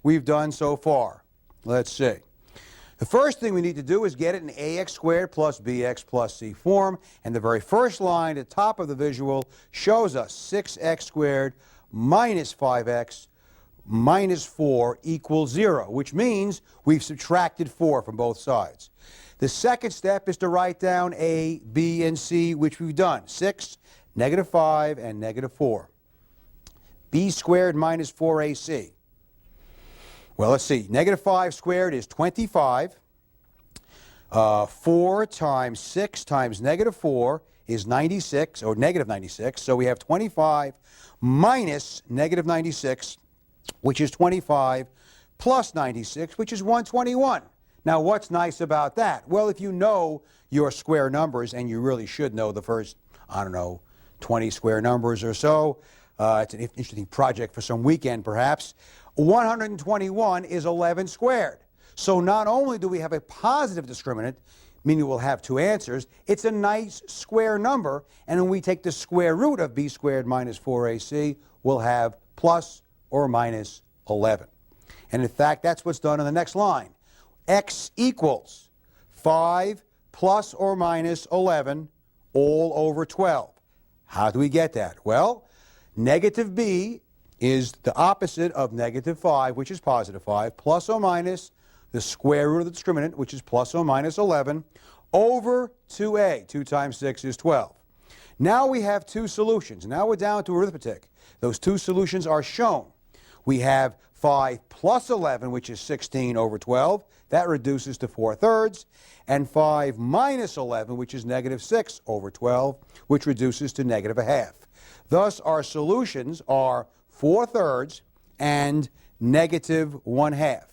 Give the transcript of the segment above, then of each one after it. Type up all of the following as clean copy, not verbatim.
we've done so far. Let's see. The first thing we need to do is get it in ax squared plus bx plus c form. And the very first line at the top of the visual shows us 6x squared minus 5x minus 4 equals 0, which means we've subtracted 4 from both sides. The second step is to write down a, b, and c, which we've done. 6, negative 5, and negative 4. b squared minus 4ac. Well, let's see. Negative 5 squared is 25. 4 times 6 times negative 4 is 96, or negative 96. So we have 25 minus negative 96, which is 25, plus 96, which is 121. Now, what's nice about that? Well, if you know your square numbers, and you really should know the first, 20 square numbers or so, it's an interesting project for some weekend, perhaps. 121 is 11 squared. So not only do we have a positive discriminant, meaning we'll have two answers, it's a nice square number, and when we take the square root of b squared minus 4ac, we'll have plus or minus 11. And in fact, that's what's done in the next line. X equals 5 plus or minus 11 all over 12. How do we get that? Well, negative b is the opposite of negative 5, which is positive 5, plus or minus the square root of the discriminant, which is plus or minus 11, over 2a. 2 times 6 is 12. Now we have two solutions. Now we're down to arithmetic. Those two solutions are shown. We have 5 plus 11, which is 16 over 12. That reduces to 4/3. And 5 minus 11, which is negative 6 over 12, which reduces to negative 1/2. Thus, our solutions are 4/3 and negative 1/2.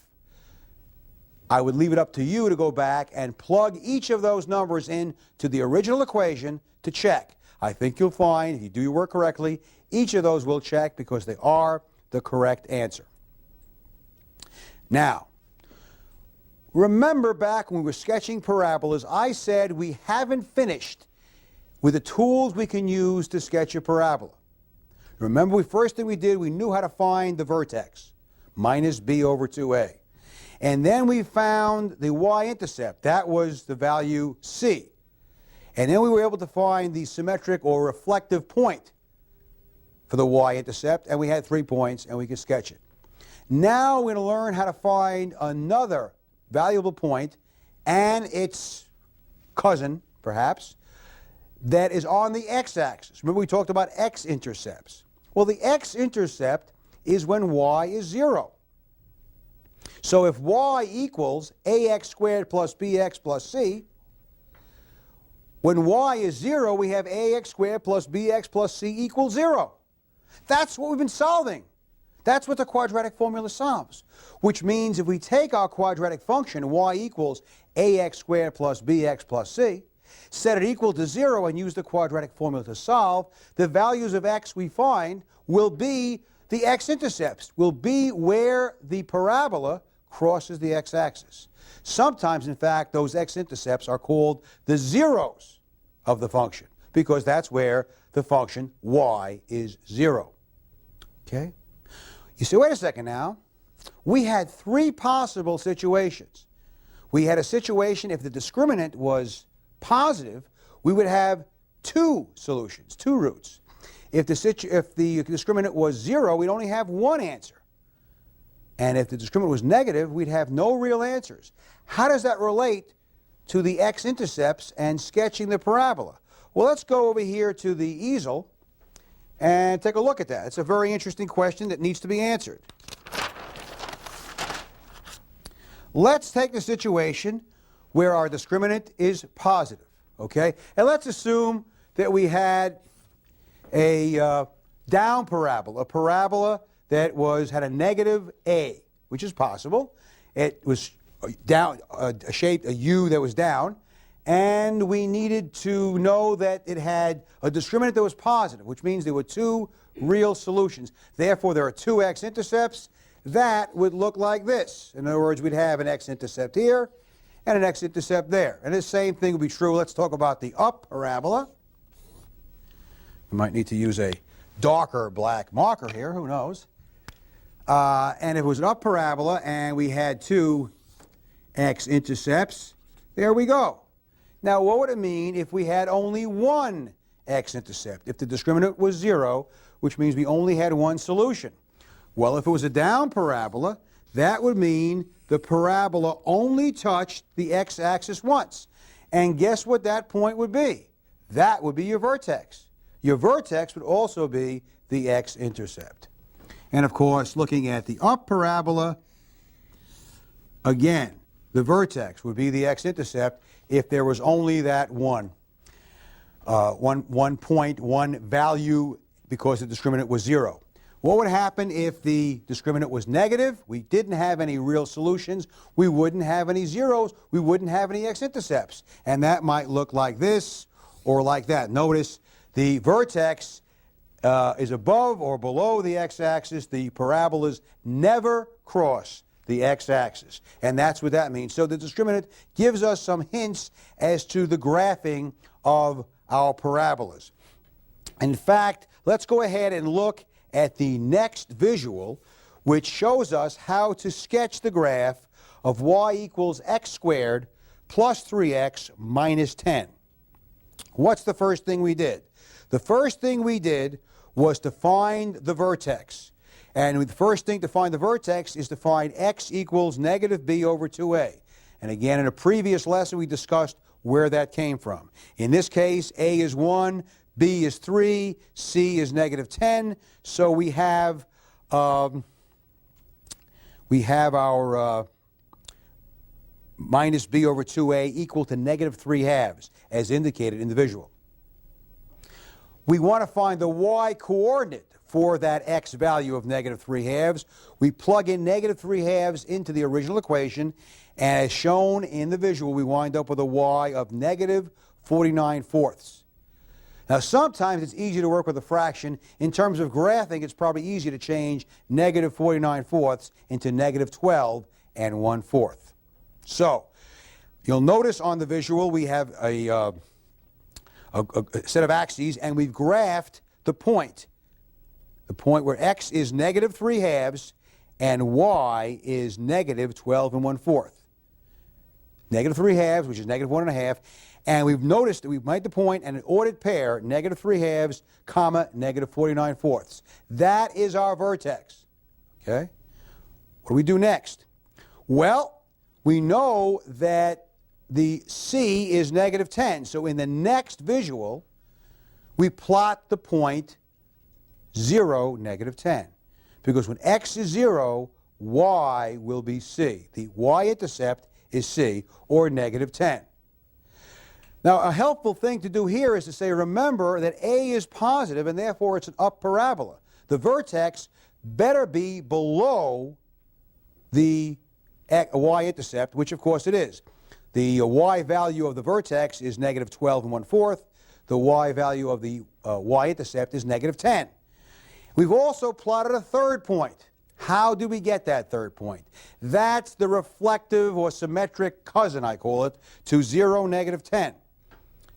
I would leave it up to you to go back and plug each of those numbers into the original equation to check. I think you'll find, if you do your work correctly, each of those will check because they are the correct answer. Now, remember back when we were sketching parabolas, I said we haven't finished with the tools we can use to sketch a parabola. Remember, the first thing we did, we knew how to find the vertex, minus b over 2a. And then we found the y-intercept. That was the value c. And then we were able to find the symmetric or reflective point for the y-intercept, and we had 3 points, and we could sketch it. Now we're going to learn how to find another valuable point and its cousin, perhaps, that is on the x-axis. Remember we talked about x-intercepts. Well, the x-intercept is when y is 0. So if y equals ax squared plus bx plus c, when y is 0, we have ax squared plus bx plus c equals 0. That's what we've been solving. That's what the quadratic formula solves. Which means if we take our quadratic function, y equals ax squared plus bx plus c, set it equal to 0 and use the quadratic formula to solve, the values of x we find will be the x-intercepts, will be where the parabola crosses the x-axis. Sometimes, in fact, those x-intercepts are called the zeros of the function because that's where the function y is 0. Okay? You say, wait a second now. We had 3 possible situations. We had a situation if the discriminant was positive, we would have 2 solutions, 2 roots. If the discriminant was 0, we'd only have 1 answer. And if the discriminant was negative, we'd have no real answers. How does that relate to the x-intercepts and sketching the parabola? Well, let's go over here to the easel and take a look at that. It's a very interesting question that needs to be answered. Let's take the situation where our discriminant is positive, okay? And let's assume that we had a down parabola, a parabola that had a negative a, which is possible. It was down, shaped a u that was down, and we needed to know that it had a discriminant that was positive, which means there were 2 real solutions. Therefore, there are 2 x-intercepts. That would look like this. In other words, we'd have an x-intercept here and an x-intercept there. And the same thing would be true. Let's talk about the up parabola. We might need to use a darker black marker here, who knows. And if it was an up parabola and we had two x-intercepts, there we go. Now, what would it mean if we had only one x-intercept? If the discriminant was 0, which means we only had one solution. Well, if it was a down parabola, that would mean the parabola only touched the x-axis once. And guess what that point would be? That would be your vertex. Your vertex would also be the x-intercept. And of course, looking at the up parabola, again, the vertex would be the x-intercept if there was only that one point, one value, because the discriminant was 0. What would happen if the discriminant was negative? We didn't have any real solutions. We wouldn't have any zeros. We wouldn't have any x-intercepts. And that might look like this or like that. Notice the vertex is above or below the x-axis. The parabolas never cross the x-axis. And that's what that means. So the discriminant gives us some hints as to the graphing of our parabolas. In fact, let's go ahead and look at the next visual, which shows us how to sketch the graph of y equals x squared plus 3x minus 10. What's the first thing we did? The first thing we did was to find the vertex. And the first thing to find the vertex is to find x equals negative b over 2a. And again, in a previous lesson, we discussed where that came from. In this case, a is 1, b is 3, c is negative 10. So we have our minus b over 2a equal to negative 3/2, as indicated in the visual. We want to find the y coordinate for that x value of negative 3/2. We plug in negative 3/2 into the original equation, and as shown in the visual, we wind up with a y of negative 49/4. Now, sometimes it's easier to work with a fraction. In terms of graphing, it's probably easier to change negative 49/4 into negative 12 1/4. So, you'll notice on the visual we have a set of axes, and we've graphed the point where x is negative 3/2 and y is negative 12 1/4. Negative 3/2, which is negative 1.5. And we've noticed that we've made the point and an ordered pair, negative 3/2, comma, negative 49/4. That is our vertex. Okay? What do we do next? Well, we know that the c is negative 10. So in the next visual, we plot the point 0, negative 10. Because when x is 0, y will be c. The y-intercept is c, or negative 10. Now, a helpful thing to do here is to say, remember that a is positive, and therefore it's an up parabola. The vertex better be below the y-intercept, which of course it is. The y value of the vertex is negative 12 1/4. The y value of the y-intercept is negative 10. We've also plotted a third point. How do we get that third point? That's the reflective or symmetric cousin, I call it, to 0, negative 10.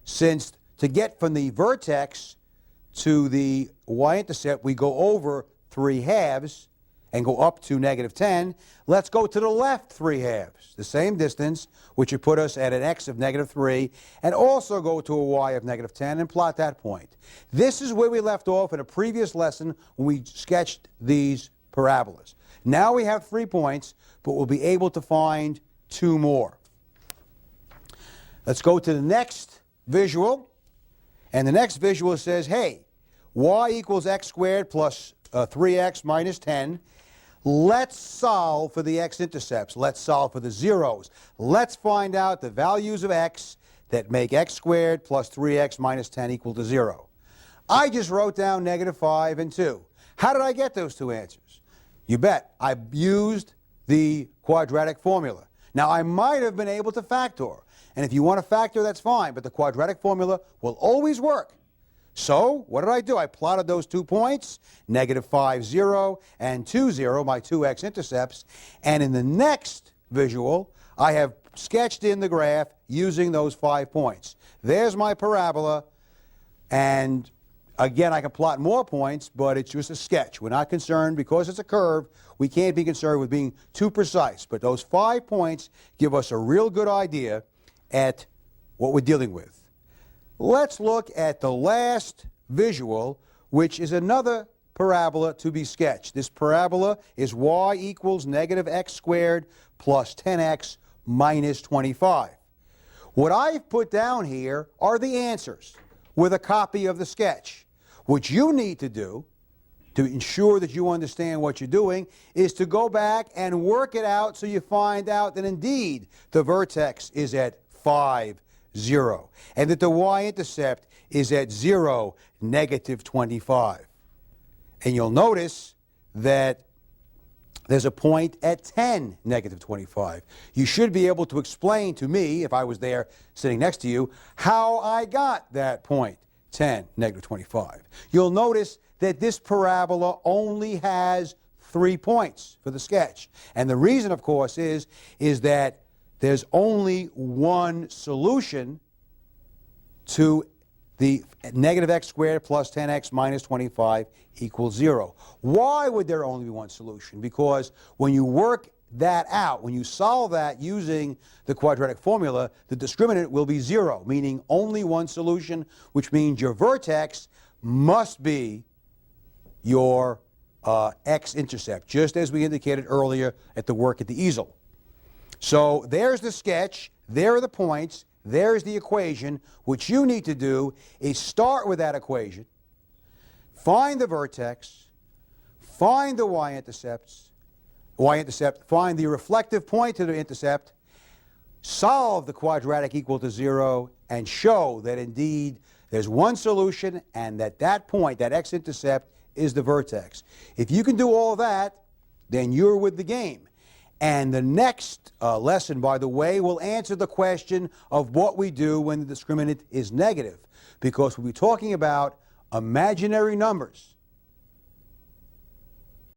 Since to get from the vertex to the y-intercept, we go over 3/2 and go up to negative 10, let's go to the left 3/2, the same distance, which would put us at an x of negative 3, and also go to a y of negative 10 and plot that point. This is where we left off in a previous lesson when we sketched these parabolas. Now we have 3 points, but we'll be able to find 2 more. Let's go to the next visual, and the next visual says, hey, y equals x squared plus 3x minus 10. Let's solve for the x-intercepts. Let's solve for the zeros. Let's find out the values of x that make x squared plus 3x minus 10 equal to 0. I just wrote down negative 5 and 2. How did I get those 2 answers? You bet. I used the quadratic formula. Now, I might have been able to factor. And if you want to factor, that's fine. But the quadratic formula will always work. So, what did I do? I plotted those 2 points, negative 5, 0, and 2, 0, my 2 x-intercepts. And in the next visual, I have sketched in the graph using those 5 points. There's my parabola, and Again, I can plot more points, but it's just a sketch. We're not concerned, because it's a curve, we can't be concerned with being too precise. But those 5 points give us a real good idea at what we're dealing with. Let's look at the last visual, which is another parabola to be sketched. This parabola is y equals negative x squared plus 10x minus 25. What I've put down here are the answers with a copy of the sketch. What you need to do to ensure that you understand what you're doing is to go back and work it out so you find out that indeed the vertex is at 5, 0, and that the y-intercept is at 0, negative 25. And you'll notice that there's a point at 10, negative 25. You should be able to explain to me, if I was there sitting next to you, how I got that point, 10, negative 25. You'll notice that this parabola only has 3 points for the sketch. And the reason, of course, is that there's only one solution to the negative x squared plus 10x minus 25 equals 0. Why would there only be one solution? Because when you work that out, when you solve that using the quadratic formula, the discriminant will be 0, meaning only one solution, which means your vertex must be your x-intercept, just as we indicated earlier at the work at the easel. So there's the sketch, there are the points, there's the equation. What you need to do is start with that equation, find the vertex, find the y-intercept, find the reflective point to the intercept, solve the quadratic equal to 0, and show that indeed there's one solution and that point, that x-intercept, is the vertex. If you can do all that, then you're with the game. And the next lesson, by the way, will answer the question of what we do when the discriminant is negative, because we'll be talking about imaginary numbers